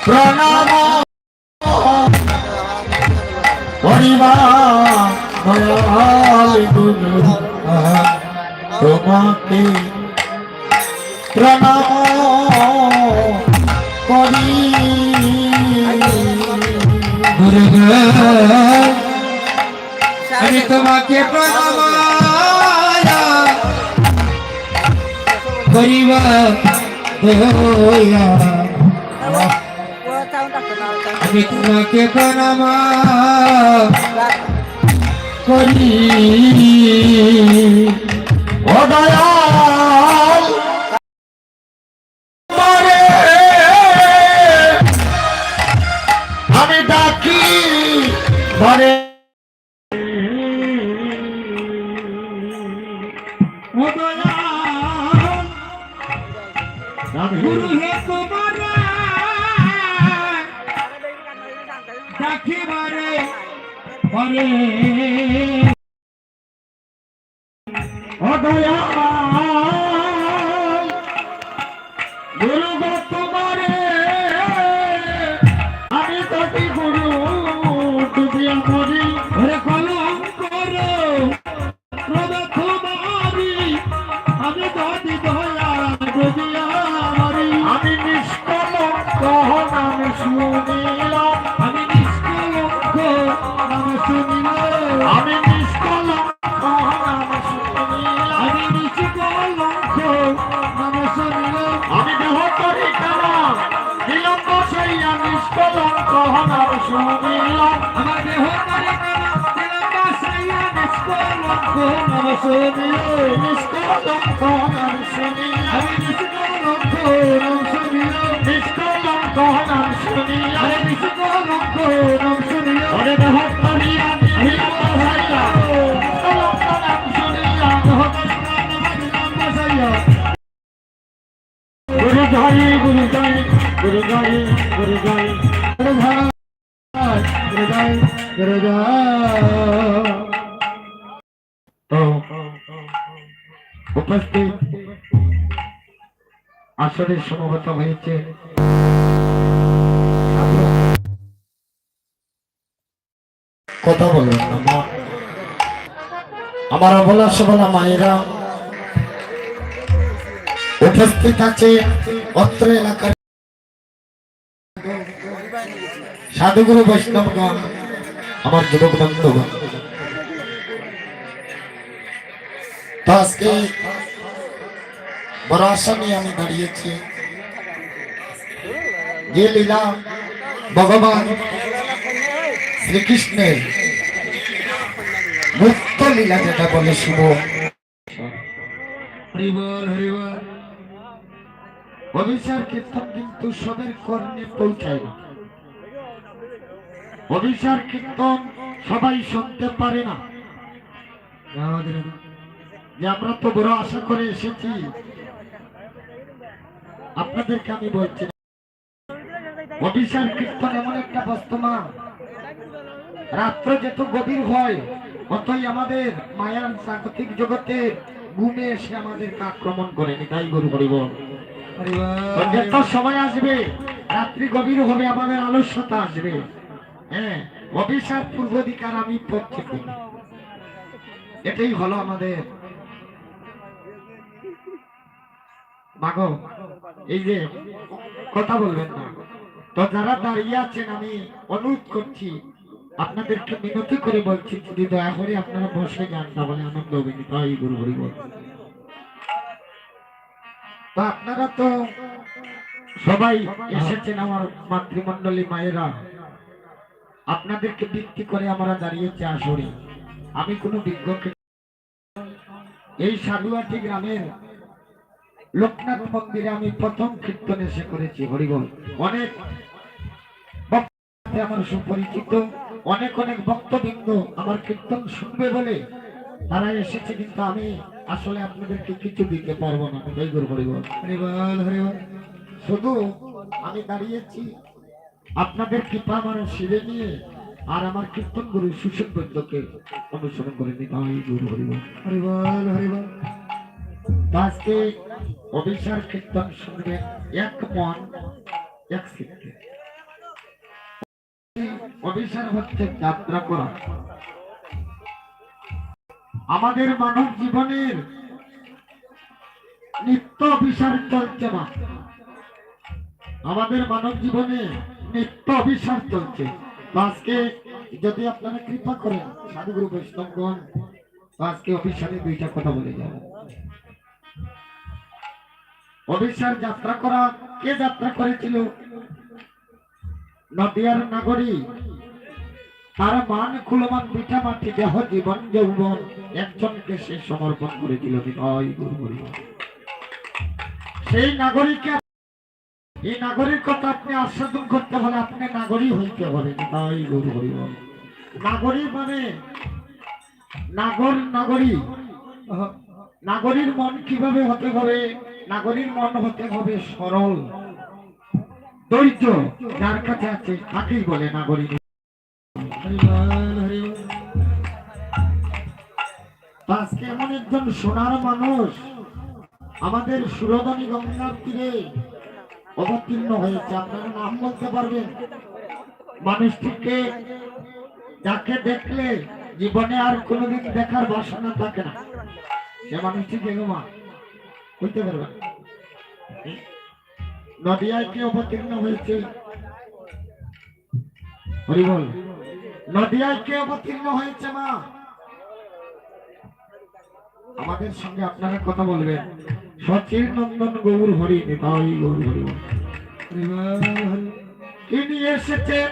প্রণাম পরিবার গুরু তোমাকে প্রণাম করি গুরু আমি তোমাকে প্রণাম করিবা আমি তোমাকে প্রণাম করি ও দয়াল আমি ডাকি ঘরে ও দয়াল গুরু হে তোমার ডাকি মারে পরে ও দয়াল গুরু গো তোমারে আমি তোকে গুরু ডুবিয়া মরি ওরে কলম করো প্রভু তোমারি আমি তোকে দয়া ডুবিয়া মরি আমি নিষ্কলঙ্ক নাম শুনিলাম আমি নিষ্কলঙ্ক নাম শুনিলাম আমি নিষ্কলঙ্ক নাম শুনিলাম আমি নিষ্কলঙ্ক নাম শুনিলাম আমি দেহ করি কেন বিলম্ব সইয়া নিষ্কলঙ্ক নাম শুনিলাম আমার দেহ করি কেন বিলম্ব সইয়া নিষ্কলঙ্ক নাম শুনিলাম নিষ্কলঙ্ক নাম শুনিলাম আমি নিষ্কলঙ্ক নাম শুনিলাম নিষ্কলঙ্ক নাম শুনিলাম আমি নিষ্কলঙ্ক নাম শুনিলাম ওরে দেহ করিয়া বিলম্ব সইয়া নিষ্কলঙ্ক নাম শুনিলাম দেহ করিয়া বিলম্ব সইয়া গুরু জয় গুরু জয় গুরু জয় গুরু জয় গুরু জয় গুরু জয় গুরু জয় উপস্থিত আসরে সমবেত হয়েছে কথা বলবেন না মা আমার অবলা সবলা মায়েরা উপস্থিত আছে অত্র এলাকার সাধুগুরু বৈষ্ণবগণ আমার যুবক বন্ধুগণ তো আজকে বড় আশা নিয়ে আমি দাঁড়িয়েছি যে লীলা ভগবান শ্রীকৃষ্ণের মুক্ত লীলা যেটা বলে শুভ হরিবল হরিবল অভিচার কীর্তন কিন্তু সবের কর্ণে পৌঁছায় না অভিচার কীর্তন সবাই শুনতে পারে না যে আমরা তো বড় আশা করে এসেছি আপনাদেরকে আমি বলছি অভিচার কীর্তন এমন একটা বস্তু মা রাত্র যত গভীর হয় অতই আমাদের মায়ার জাগতিক জগতে ঘুমে এসে আমাদেরকে আক্রমণ করেনি তাই গুরু হরিবল যত সময় আসবে রাত্রি গভীর হবে আমাদের আলস্যতা আসবে হ্যাঁ অভিশাপ পূর্বাধিকার আমি পক্ষে করি এটাই হলো আমাদের মাগো এই যে কথা বলবেন না তো যারা দাঁড়িয়ে আছেন আমি অনুরোধ করছি আপনাদেরকে মিনতি করে বলছি যদি দয়া করে আপনারা বসে যান তাহলে আনন্দ হবে তাই গুরু হরিবল তো আপনারা তো সবাই এসেছেন আমার মাতৃমণ্ডলী মায়েরা আপনাদেরকে ভিত্তি করে আমরা দাঁড়িয়েছি আসরে আমি কোনো বিজ্ঞকে এই সাধুয়াটি গ্রামের লোকনাথ মন্দিরে আমি প্রথম কীর্তন এসে করেছি হরিবল অনেক আমার সুপরিচিত অনেক অনেক ভক্তবৃন্দ আমার কীর্তন শুনবে বলে তারা এসেছে কিন্তু আমি আসলে আপনাদেরকে কিছু দিতে পারবো না তাই গুরু হরিবল হরিবল হরিবল শুধু আমি দাঁড়িয়েছি আপনাদের কৃপা আমার শিরে নিয়ে আর আমার কীর্তন গুরু সুশীল বৈদ্যকে অনুসরণ করে নি তাই গুরু হরিবল হরিবল হরিবল আজকে অভিসার কীর্তন শুনবে এক মন এক সেকেন্ড। অভিসার হচ্ছে যাত্রা করা। আমাদের মানব জীবনের নিত্য অভিসার চলছে না, আমাদের মানব জীবনে নিত্য অভিসার চলছে। তো আজকে যদি আপনারা কৃপা করেন সাধুগুরু বৈষ্ণবগণ, তো আজকে অভিসারে দুইটা কথা বলে যাব। অভিসার যাত্রা করা কে যাত্রা করেছিল? নদিয়ার নাগরী, তার মান কুলমান পিঠা মাটি দেহ জীবন যৌবন একজনকে সে সমর্পণ করেছিল। সেই নাগরিককে, এই নাগরিক কথা আপনি আস্বাদন করতে হলে আপনি নাগরী হইতে হবে। তাই গুরু হরি বল। নাগরী মানে নাগরী, নাগরীর মন কিভাবে হতে হবে? নাগরীর মন হতে হবে সরল, ধৈর্য যার কাছে আছে তাকেই বলে নাগরী। আজকে এমন একজন সোনার মানুষ আমাদের সুরধনী গঙ্গার তীরে অবতীর্ণ হয়েছে। আপনারা নাম বলতে পারবেন? মানুষটিকে যাকে দেখলে জীবনে আর কোনোদিন দেখার বাসনা থাকে না, সে মানুষটি বেগমা হইতে পারবেন। নদিয়ায় কে অবতীর্ণ হয়েছে? হরিবল। নদিয়ায় কে অবতীর্ণ হয়েছে মা? আমাদের সঙ্গে আপনারা কথা বলবেন। সচির নন্দন গৌর হরি নিতাই গৌর হরি। তিনি এসেছেন,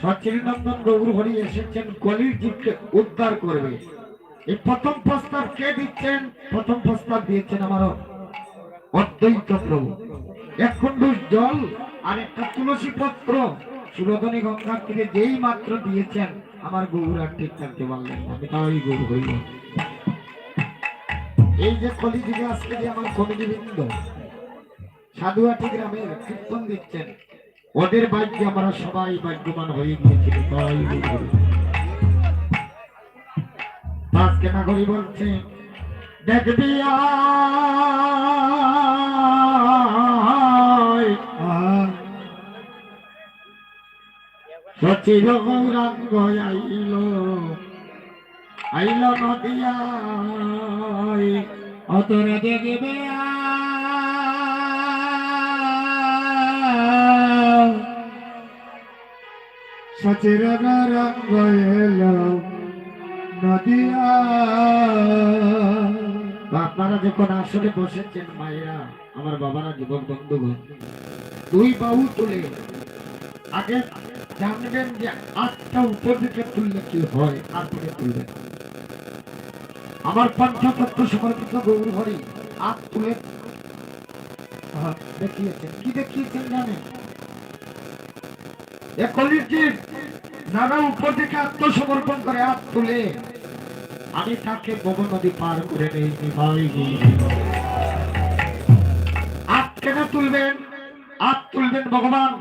সচির নন্দন গৌর হরি এসেছেন কলির জীবকে উদ্ধার করবে। এই প্রথম প্রস্তাব কে দিচ্ছেন? প্রথম প্রস্তাব দিয়েছেন আমার অদ্বৈত প্রভু। এক কুণ্ডুষ জল আর একটা তুলসী পত্র সুরধনী গঙ্গার থেকে যেই মাত্র দিয়েছেন, আমার গৌর আর ঠিক থাকতে পারলেন না। আমি তাই গৌর হইল। এই যে কলিযুগে আজকে যে আমার কমিটিবৃন্দ সাধুয়াটি গ্রামের কীর্তন দিচ্ছেন, ওদের ভাগ্যে আমরা সবাই ভাগ্যবান হয়ে গিয়েছিল। আজকে নাগরী বলছে দেখবি সচির গৌরাঙ্গ আইল, আইল নদিয়ায় অতরে দেখবে সচির গৌরাঙ্গ এলো নদিয়া। আপনারা যখন আসলে বসেছেন মায়েরা, আমার বাবারা, যুবক বন্ধুগণ, দুই বাহু তুলে আগে জানবেন যে আটটা উপর দিকে তুললে কি হয়, তারপরে তুলবেন। আমার পঞ্চতত্ত্ব সমর্পিত গৌর হরি হাত তুলে দেখিয়েছেন। কি দেখিয়েছেন জানেন? যারা উপর দিকে আত্মসমর্পণ করে হাত তুলে, আমি তাকে বব নদী পার করে নেই। ভাই হাত কেন তুলবেন? হাত তুলবেন ভগবান,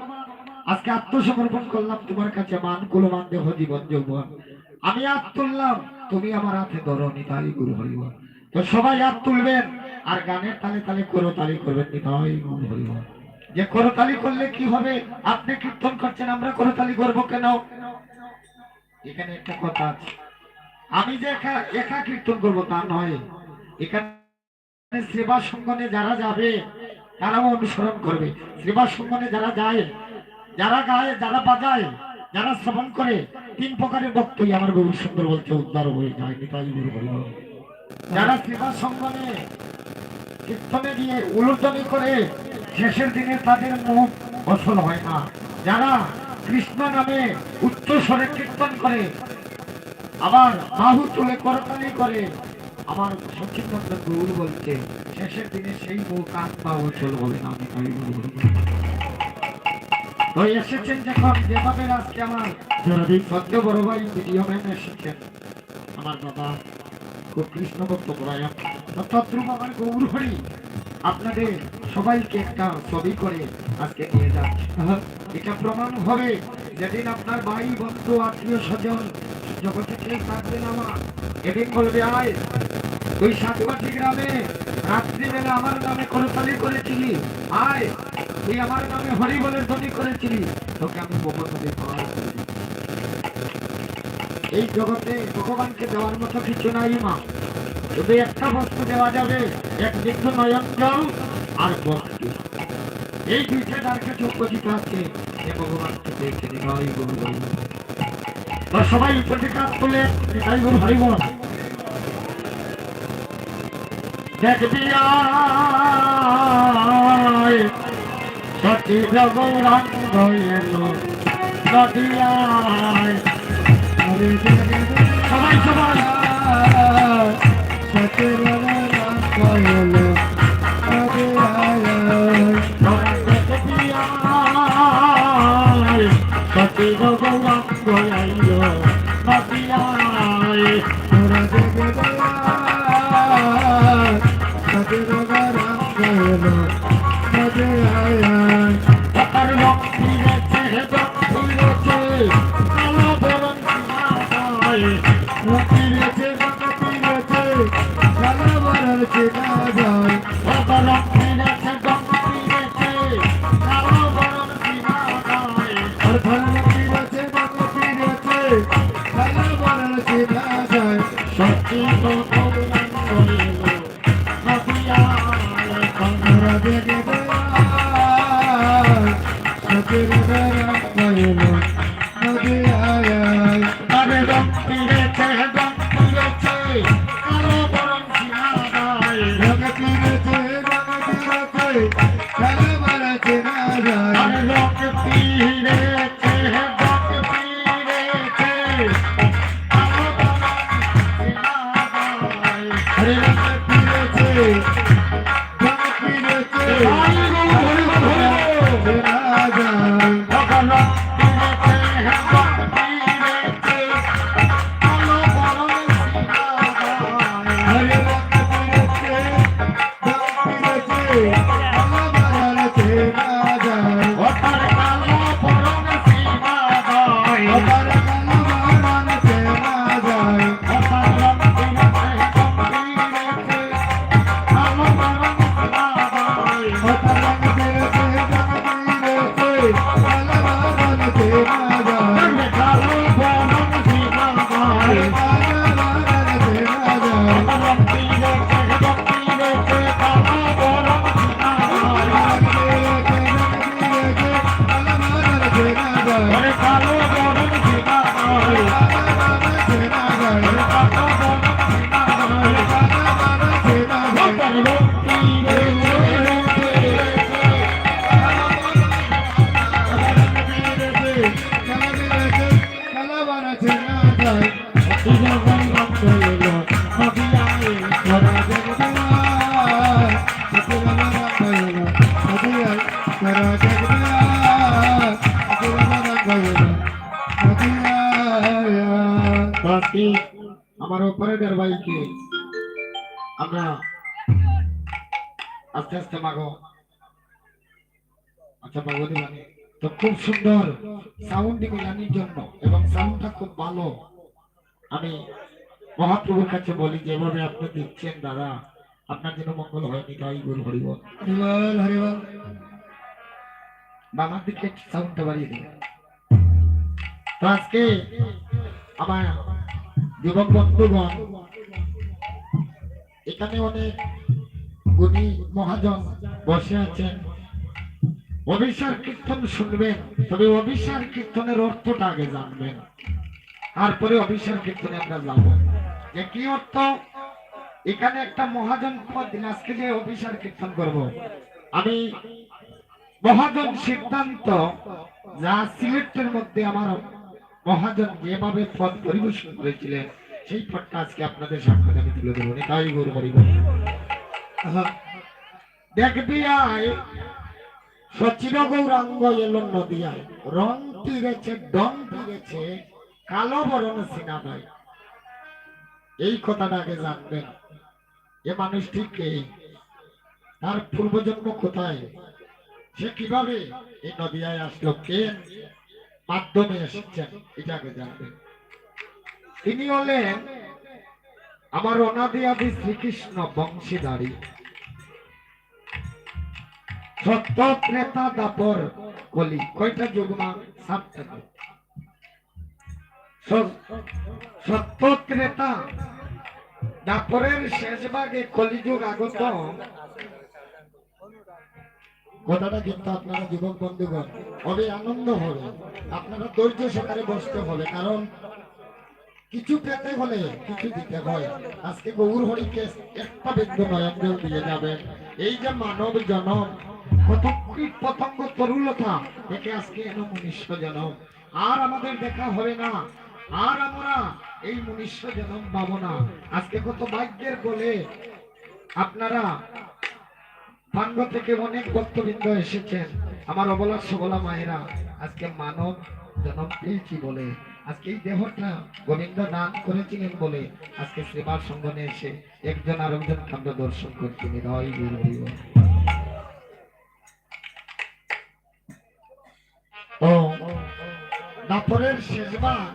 আজকে আত্মসমর্পণ করলাম তোমার কাছে, মান কুলমান দেহ জীবন যৌবন। আমি হাত তুললাম, তুমি আমার হাতে ধরো। নিতাই গুরু হরিবল। তো সবাই হাত তুলবেন আর গানের তালে তালে করতালি করবেন। নিতাই গুরু হরিবল। যে করতালি করলে কি হবে? আপনি কীর্তন করছেন, আমরা করতালি করবো কেন? এখানে একটা কথা আছে, আমি যে একা কীর্তন করবো তা নয়। এখানে সেবা সঙ্গনে যারা যাবে তারাও অনুসরণ করবে। সেবা সঙ্গনে যারা যায়, যারা গায়, যারা বাজায়, যারা শ্রবণ করে, তিন প্রকারের ভক্তই আমার গৌর সুন্দর বলছে উদ্ধার হয়ে যায়। নিতাই গুরু হরিবল। যারা সেবা সঙ্গনে কীর্তনে গিয়ে উলুধ্বনি করে, শেষের দিনে তাদের মুখ অসল হয় না। যারা কৃষ্ণ নামে উচ্চ স্বরে কীর্তন করে, আবার বাহু তুলে করতালি করে, আমার সচিনন্দন গৌর বলছে শেষের দিনে সেই মুখ আত্মা অচল হবে না। আমি তাই গুরু তো এসেছেন যখন, যেভাবে আজকে আমার সদ্য বড় ভাই ভিডিও ম্যান এসেছেন, আমার বাবা খুব কৃষ্ণ ভক্ত প্রয়াম তদ্রূপ আমার গৌর হরি আপনাদের সবাইকে একটা ছবি করে আজকে নিয়ে যাচ্ছে। এটা প্রমাণ হবে যেদিন আপনার ভাই বন্ধু আত্মীয় স্বজন জগতে কেউ থাকবে না, এদিন বলবে আয় তুই সাধুয়াটি গ্রামে রাত্রিবেলা আমার নামে করতালি করেছিলি, আয় তুই আমার নামে হরি বলে ধ্বনি করেছিলি, তোকে আমি বহুতলে পার করে দিই। এই জগতে ভগবানকে দেওয়ার মতো কিছু নাই মা, তবে একটা বস্তু দেওয়া যাবে, এক বিন্দু নয়ন জল আর ভক্তি। এই দুইটা যার কাছে উপস্থিত আছে সে ভগবানকে পেয়েছে। নিতাই গৌর হরি বল। তো সবাই উপরে কাজ করলে নিতাই গৌর হরি বল। দেখবি আয় সতী গৌরাঙ্গ এলো নদিয়ায়। সবাই সবাই সতী গৌরাঙ্গ এলো নদিয়ায়। দেখবি আয় সতী গৌরাঙ্গ এলো নদিয়ায়। তার রং ফিরেছে রং ফিরেছে কালো বরণ চিনায়। রং ফিরেছে রং ফিরেছে কালো বরণ চিনায়। তার রং ফিরেছে রং ফিরেছে কালো বরণ চিনায়। আর রং ফিরেছে রং ফিরেছে কালো বরণ চিনায়। সত্যি তো গৌরাঙ্গ এলো নদিয়ায়। কমরা দেখে আরে রং ফিরেছে রং ফিরেছে কালো বরণ চিনায়। রং ফিরেছে রং ফিরেছে কালো বরণ চিনায়। আরে রং ফিরেছে রং ফিরেছে কালো বরণ চিনায়। আরে রং ফিরেছে রং ফিরেছে আমার অপারেটর ভাইকে আমরা আস্তে আস্তে মাগো। আচ্ছা ভগবতী মানে তো খুব সুন্দর সাউন্ডিং গানের জন্য এবং সাউন্ডটা খুব ভালো। আমি মহাপ্রভুর কাছে বলি যেভাবে আপনি দিচ্ছেন দাদা, আপনার জন্য মঙ্গল হয়নি। তাই গুরু হরিবল হরিবল হরিবল। বাবার দিকে সাউন্ডটা বাড়িয়ে দিন। তো আজকে আমার যুবক বন্ধুগণ এখানে অনেক গুণী মহাজন বসে আছেন, অভিসার কীর্তন শুনবেন। তবে অভিসার কীর্তনের অর্থটা আগে জানবেন, তারপরে অভিসার কীর্তনে আমরা যাব। যে কি অর্থ, এখানে একটা মহাজন পদ দিন, আজকে যে অভিসার কীর্তন করব, আমি মহাজন সিদ্ধান্ত যা সিলেক্টের মধ্যে আমার মহাজন যেভাবে পদ পরিবেশন করেছিলেন সেই পদটা আজকে আপনাদের সামনে আমি তুলে দেবো। তাই গৌর হরিবল। দেখবি আয় সচির গৌরাঙ্গ এলো নদিয়ায়। রং ফিরেছে ডং ফিরেছে কালো বরণ সিনাদায়। এই কথাটা আগে জানবেন। এ মানুষটি কে, তার পূর্বজন্ম কোথায়, সে কিভাবে এই নদিয়ায় আসলো, কে মাধ্যমে এসেছেন, এটা আগে জানবেন। তিনি হলেন আমার অনাদি আদি শ্রীকৃষ্ণ বংশীধারী। সত্য ত্রেতা দাপর কলি কয়টা যুগ মা? 7টা যুগ। সত্য ত্রেতা দাপরের শেষ ভাগে কলিযুগ আগত। কথাটা কিন্তু আপনারা যুবক বন্ধুগণ হবে আনন্দ হবে, আপনারা ধৈর্য সহকারে বসতে হবে, কারণ কিছু পেতে হলে কিছু দিতে হয়। আজকে গৌর হরিকে একটা বিন্দু নয়ন জল দিয়ে যাবেন। এই যে মানব জনম, কত কীট পতঙ্গ তরুলতা থেকে আজকে এলো মনুষ্য জনম। আর আমাদের দেখা হবে না, আর আমরা এই মনুষ্য জনম পাবো না। আজকে কত ভাগ্যের বলে আপনারা ভাঙ্গ থেকে অনেক ভক্তবৃন্দ এসেছেন, আমার অবলা সবলা মায়েরা আজকে মানব জন্ম পেয়েছি বলে, আজকে এই দেহটা গোবিন্দ দান করেছিলেন বলে আজকে সেবার সঙ্গনে এসে একজন আরেকজন কাণ্ড দর্শন করছি। হৃদয় গুরু ও দাপরের শেষবার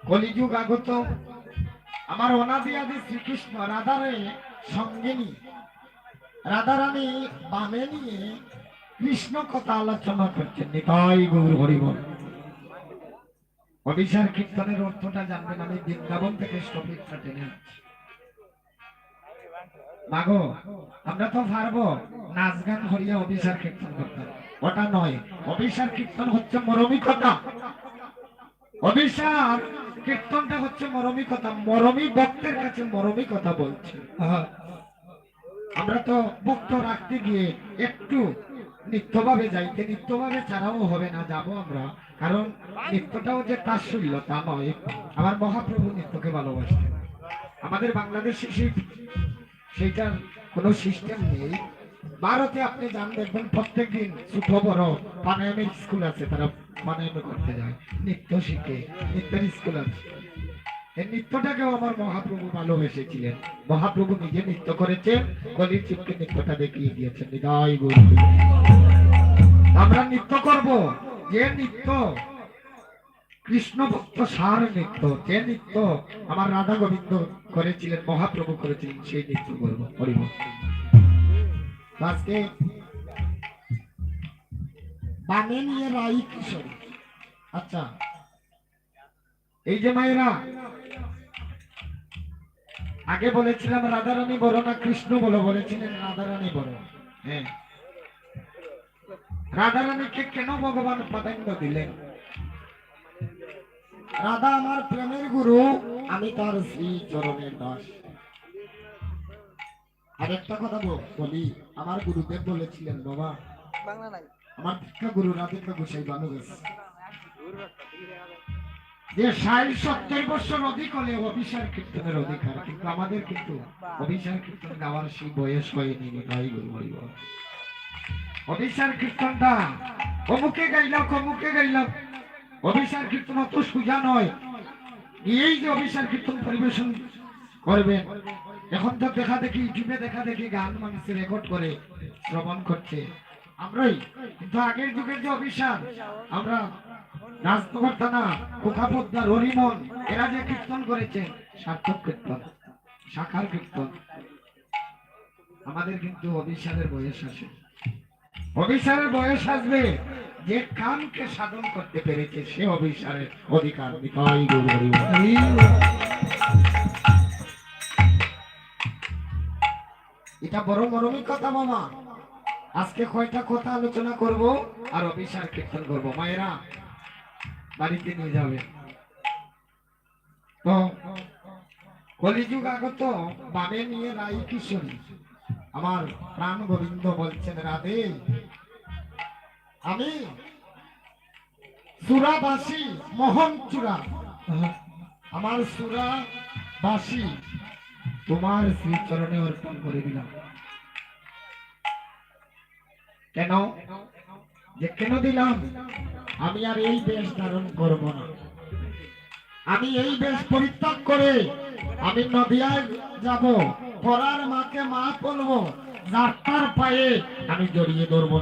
কলিযুগ আগত। আমার অনাদি আদি শ্রীকৃষ্ণ রাধারে সঙ্গে নিয়ে, রাধারানী বামে নিয়ে কৃষ্ণ কথা আলোচনা করছেন। নিতাই গৌর হরিবল। অভিসার কীর্তনের অর্থটা জানবেন, আমি বৃন্দাবন থেকে স্টপিকটা টেনে মাগো, আমরা তো পারবো নাচ গান হরিয়া অভিসার কীর্তন করতে, ওটা নয়। অভিসার কীর্তন হচ্ছে মরমী কথা। অভিসার কীর্তনটা হচ্ছে মরমী কথা, মরমী ভক্তের কাছে মরমী কথা বলছে। আমরা তো ভক্ত রাখতে গিয়ে একটু নিত্যভাবে যাইতে, নিত্যভাবে ছাড়াও হবে না, যাব আমরা, কারণ নিত্যটাও যে তার শৈল তা নয়। আমার মহাপ্রভু নিত্যকে ভালোবাসতেন। আমাদের বাংলাদেশে সেইটার কোনো সিস্টেম নেই। ভারতে আপনি যান দেখবেন প্রত্যেকদিন ছোট বড় প্রাণায়ামের স্কুল আছে, তারা প্রাণায়াম করতে যায়, নৃত্য শিখে, নৃত্যের স্কুল আছে। এই নৃত্যটাকেও আমার মহাপ্রভু ভালোবেসেছিলেন। মহাপ্রভু নিজে নৃত্য করেছেন, কলির চিপকে নৃত্যটা দেখিয়ে দিয়েছেন। হৃদয় গুরু আমরা নৃত্য করব, যে নৃত্য কৃষ্ণ ভক্ত সার নৃত্য, যে নৃত্য আমার রাধা গোবিন্দ করেছিলেন, মহাপ্রভু করেছিলেন, সেই নৃত্য করবো। হরিব আজকে বামে নিয়ে রাই কিশোরী। আচ্ছা, এই যে মায়েরা আগে বলেছিলাম রাধারানী বড় না কৃষ্ণ বলো, বলেছিলেন রাধারানী বড়। হ্যাঁ, রাধারানীকে কেন ভগবান প্রাধান্য দিলেন? রাধা আমার প্রেমের গুরু, আমি তার শ্রী চরণের দাস। আর একটা কথা বলি, আমার গুরুদেব বলেছিলেন, বাবা আমার দীক্ষা গুরু রাধেন্দ্র গোসাই বানুবেশ, যে 60-70 বছর অধিক হলে অভিসার কীর্তনের অধিকার, কিন্তু আমাদের কিন্তু অভিসার কীর্তন গাওয়ার সেই বয়স হয়নি। তাই গুরু হরিব অভিসার কীর্তনটা অমুকে গাইলাম কমুকে গাইলাম, অভিসার কীর্তন অত সোজা নয়। এই যে অভিসার কীর্তন পরিবেশন করবেন, এখন তো দেখা দেখি ইউটিউবে দেখা দেখি গান মানুষ রেকর্ড করে শ্রবণ করছে আমরাই, কিন্তু আগের যুগের যে অভিসার, আমরা রাজনগর থানা কোকাপদ্দার হরিমন এরা যে কীর্তন করেছে, সার্থক কীর্তন, শাখার কীর্তন, আমাদের কিন্তু অভিসারের বয়স আসে। অভিসারের বয়স আসবে যে কামকে সাধন করতে পেরেছে, সে অভিসারের অধিকার। এটা বড় মরমী কথা মামা। আজকে কয়টা কথা আলোচনা করব আর অভিসার কীর্তন করব, মায়েরা বাড়িতে নিয়ে যাবে। তো কলিযুগ আগত বামে নিয়ে রাই কিশোরী, আমার প্রাণ গোবিন্দ বলছেন, রাধে আমি সুরাবাসী মোহন চূড়া, আমার সুরাবাসী তোমার শ্রীচরণে অর্পণ করে দিলাম। কেন? যে কেন দিলাম? আমি আর এই বেশ ধারণ করব না, আমি এই বেশ পরিত্যাগ করে আমি নদিয়ায় যাব, পরার মাকে মা বলবো, যাত্রার পায়ে আমি জড়িয়ে ধরবো।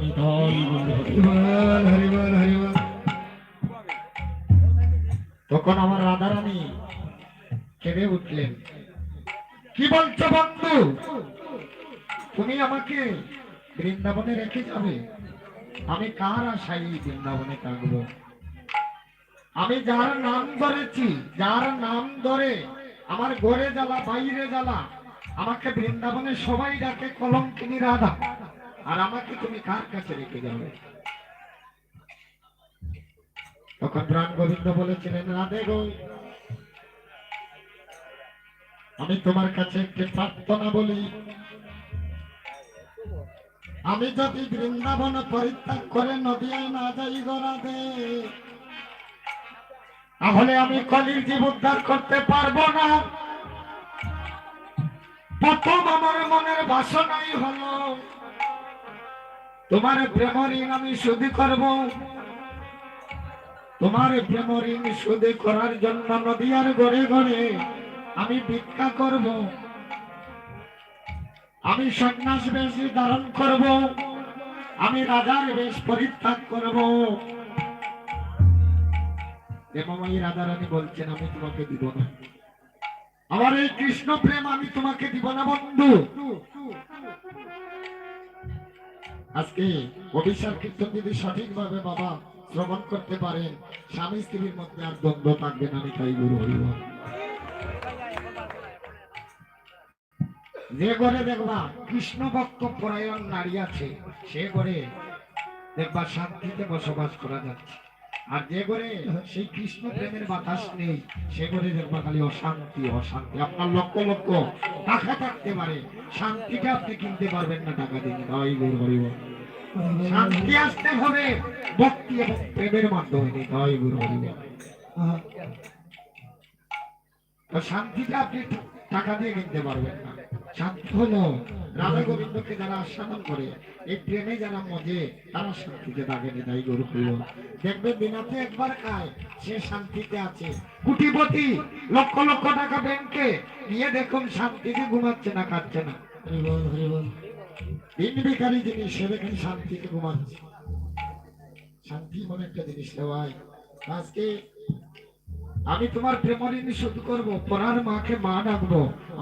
তখন আমার রাধারানী কেঁদে উঠলেন, কি বলছো বন্ধু? তুমি আমাকে বৃন্দাবনে রেখে যাবে? আমি কার আশায় এই বৃন্দাবনে থাকবো? আমি যার নাম ধরেছি, যার নাম ধরে আমার ঘরে জ্বালা বাইরে জ্বালা, আমাকে বৃন্দাবনে সবাই ডাকে কলঙ্কিনী রাধা, আর আমাকে তুমি কার কাছে রেখে যাবে? তখন প্রাণ গোবিন্দ বলেছিলেন, রাধে গো, আমি তোমার কাছে একটি প্রার্থনা বলি, আমি যদি বৃন্দাবন পরিত্যাগ করে নদিয়ায় না যাই গো রাধে, তাহলে আমি কলির জীব উদ্ধার করতে পারবো না। প্রথম আমার মনের বাসনাই হলো তোমার প্রেম ঋণ আমি শোধ করব। তোমার প্রেম ঋণ শোধ করার জন্য নদিয়ার ঘরে ঘরে আমি ভিক্ষা করব, আমি সন্ন্যাস বেশ ধারণ করব, আমি রাজার বেশ পরিত্যাগ করব। প্রেমময়ী রাধারানী বলছেন, আমি তোমাকে দিব না, আমার এই কৃষ্ণ প্রেম আমি তোমাকে দিব না বন্ধু। আজকে অভিশাপ কীর্তন যদি সঠিকভাবে বাবা শ্রবণ করতে পারেন, স্বামী স্ত্রীর মধ্যে আর দ্বন্দ্ব থাকবে না। আমি তাই গুরু হইব। যে ঘরে দেখবা কৃষ্ণ ভক্ত পরায়ণ নারী আছে, সে ঘরে দেখবা শান্তিতে বসবাস করা যাচ্ছে। আর যে ঘরে সেই কৃষ্ণ প্রেমের বাতাস নেই, সে ঘরে দেখবা খালি অশান্তি অশান্তি। আপনার লক্ষ লক্ষ টাকা থাকতে পারে, শান্তিটা আপনি কিনতে পারবেন না টাকা দিয়ে। তাই গুরু হইব। শান্তি আসতে হবে ভক্তি এবং প্রেমের মাধ্যমে। তাই গুরু হইব। শান্তিটা আপনি টাকা দিয়ে কিনতে পারবেন না। শান্তি হলো রাধা গোবিন্দকে যারা আস্বাদন করে, এই প্রেমে যারা মজে, তারা শান্তিতে থাকে। তাই গরু প্রিয় দেখবে দিনাতে একবার খায়, সে শান্তিতে আছে। কোটিপতি লক্ষ লক্ষ টাকা ব্যাংকে নিয়ে দেখুন শান্তিতে ঘুমাচ্ছে না, খাচ্ছে না। দিন বেকারি জিনিস, সে দেখেন শান্তিতে ঘুমাচ্ছে। শান্তি মনে একটা জিনিস ভাই। আজকে আমি তোমার প্রেম ঋণ শোধ করবো, পরার মাকে মা ডাকবো।